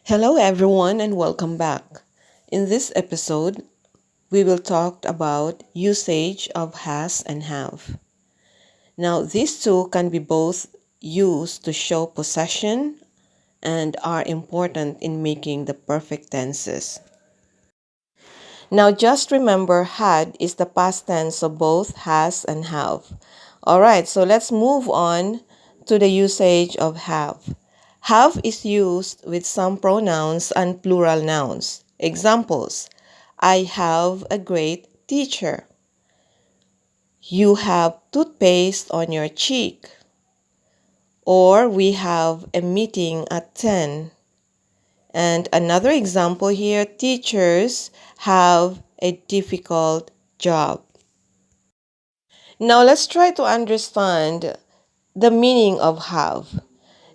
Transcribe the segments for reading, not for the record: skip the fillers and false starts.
Hello, everyone, and welcome back. In this episode, we will talk about usage of has and have. Now, these two can be both used to show possession and are important in making the perfect tenses. Now, just remember had is the past tense of both has and have. All right, so let's move on to the usage of have. Have is used with some pronouns and plural nouns. Examples: I have a great teacher. You have toothpaste on your cheek. Or we have a meeting at 10. And another example here, teachers have a difficult job. Now let's try to understand the meaning of have.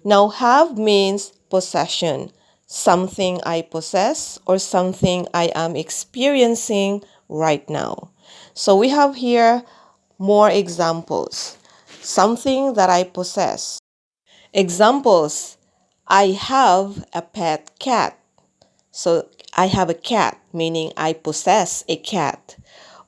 Now, have means possession, something I possess or something I am experiencing right now. So we have here more examples. Something that I possess. Examples: I have a pet cat. So I have a cat, meaning I possess a cat.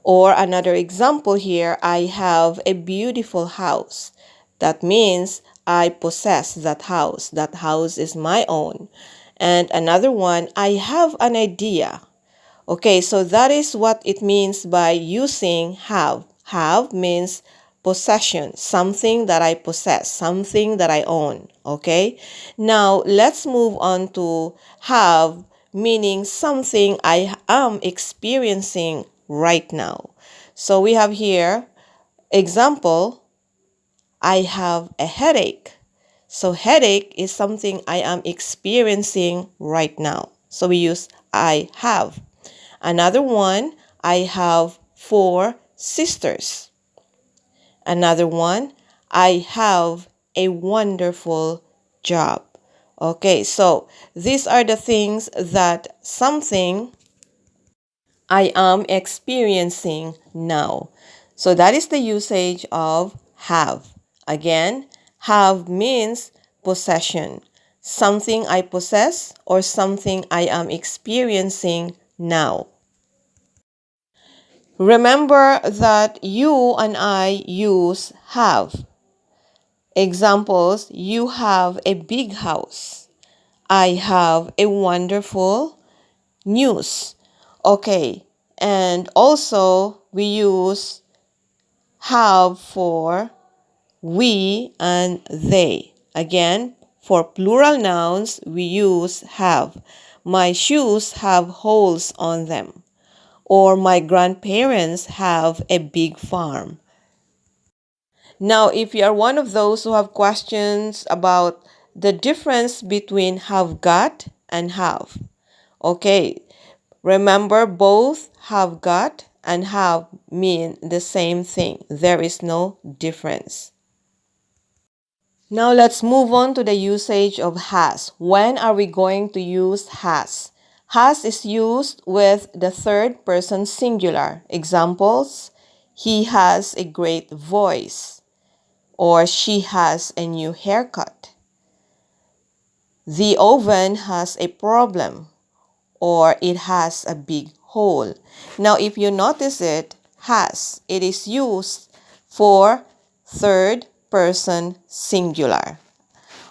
Or another example here, I have a beautiful house. That means I possess that house. That house is my own. And another one, I have an idea. Okay, so that is what it means by using have. Have means possession, something that I possess, something that I own. Okay, now let's move on to have, meaning something I am experiencing right now. So we have here example: I have a headache. So headache is something I am experiencing right now. So we use I have. Another one, I have 4 sisters. Another one, I have a wonderful job. Okay, so these are the things that something I am experiencing now. So that is the usage of have. Again, have means possession, something I possess or something I am experiencing now. Remember that you and I use have. Examples: you have a big house. I have a wonderful news. Okay, and also we use have for we and they. Again, for plural nouns, we use have. My shoes have holes on them. Or my grandparents have a big farm. Now, if you are one of those who have questions about the difference between have got and have, okay, remember both have got and have mean the same thing. There is no difference. Now let's move on to the usage of has. When are we going to use has? Has is used with the third person singular. Examples: he has a great voice, or she has a new haircut. The oven has a problem, or it has a big hole. Now, if you notice it, it is used for third person singular.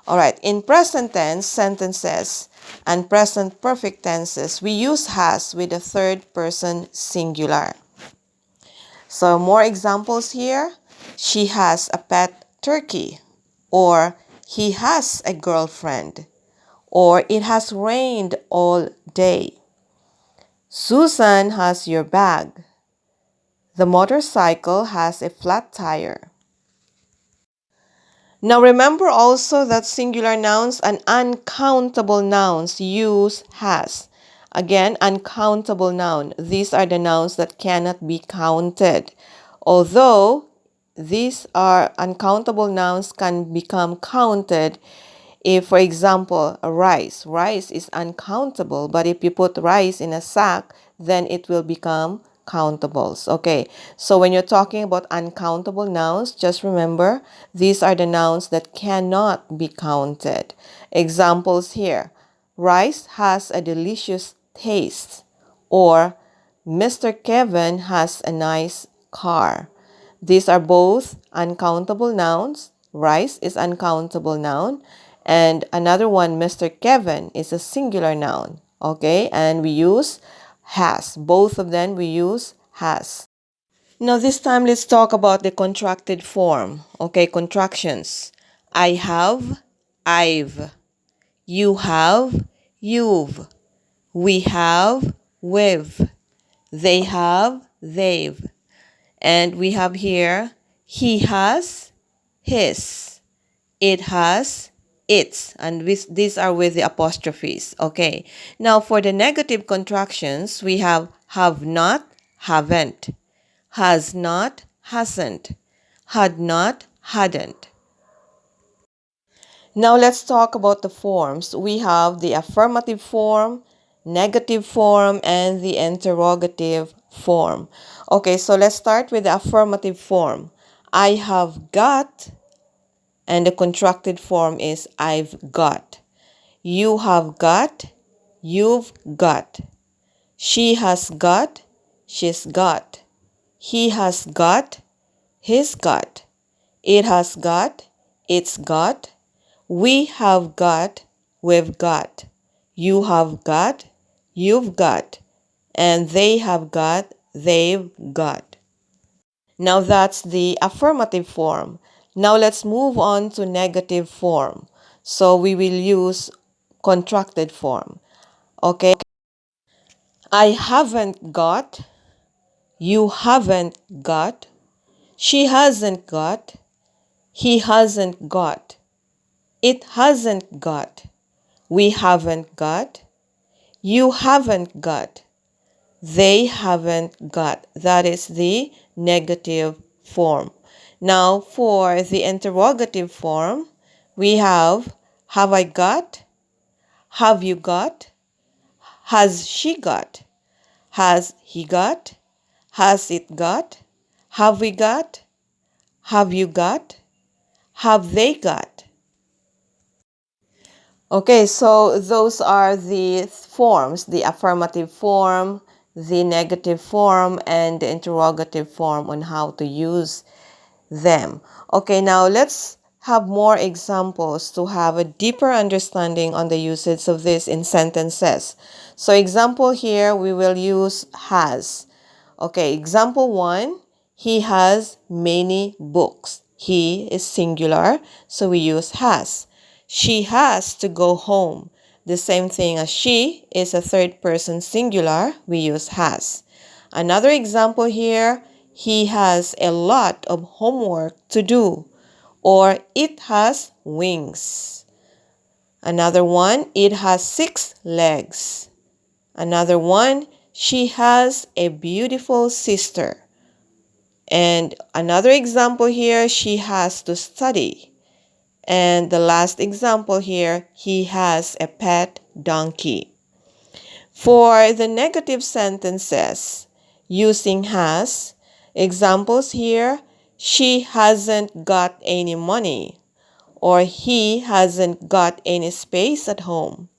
All right, in present tense sentences and present perfect tenses, we use has with the third person singular. So more examples here. She has a pet turkey, or he has a girlfriend, or it has rained all day. Susan has your bag. The motorcycle has a flat tire. Now remember also that singular nouns and uncountable nouns use has. Again, uncountable noun. These are the nouns that cannot be counted. Although these are uncountable nouns can become counted if, for example, rice. Rice is uncountable, but if you put rice in a sack, then it will become countables. Okay, so when you're talking about uncountable nouns, just remember these are the nouns that cannot be counted. Examples here: rice has a delicious taste, or Mr. Kevin has a nice car. These are both uncountable nouns. Rice is uncountable noun, and another one, Mr. Kevin, is a singular noun. Okay, and we use has. Both of them we use has. Now this time let's talk about the contracted form. Okay, contractions. I have, I've. You have, you've. We have, we've. They have, they've. And we have here, he has, his. It has, its. And these are with the apostrophes. Okay. Now for the negative contractions, we have not, haven't. Has not, hasn't. Had not, hadn't. Now let's talk about the forms. We have the affirmative form, negative form, and the interrogative form. Okay, so let's start with the affirmative form. I have got, and the contracted form is I've got. You have got, you've got. She has got, she's got. He has got, he's got. It has got, it's got. We have got, we've got. You have got, you've got. And they have got, they've got. Now that's the affirmative form. Now let's move on to negative form. So we will use contracted form. Okay. I haven't got, you haven't got, she hasn't got, he hasn't got, it hasn't got, we haven't got, you haven't got, they haven't got. That is the negative form. Now for the interrogative form, we have I got, have you got, has she got, has he got, has it got, have we got, have you got, have they got. Okay, so those are the forms, the affirmative form, the negative form, and the interrogative form on how to use them. Okay, now let's have more examples to have a deeper understanding on the usage of this in sentences. So example here, we will use has. Okay, example 1, he has many books. He is singular, so we use has. She has to go home. The same thing as she is a third person singular, we use has. Another example here, he has a lot of homework to do, or it has wings. Another one, it has 6 legs. Another one, she has a beautiful sister. And another example here, she has to study. And the last example here, he has a pet donkey. For the negative sentences using has, examples here, she hasn't got any money, or he hasn't got any space at home,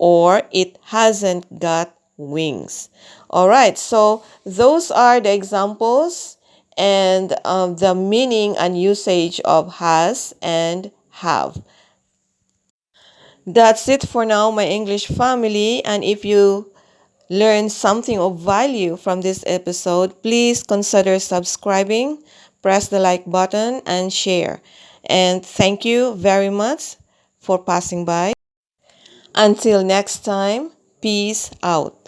or it hasn't got wings. All right, so those are the examples and the meaning and usage of has and have. That's it for now, my English family. And if you learned something of value from this episode, please consider subscribing, press the like button, and share. And thank you very much for passing by. Until next time, peace out.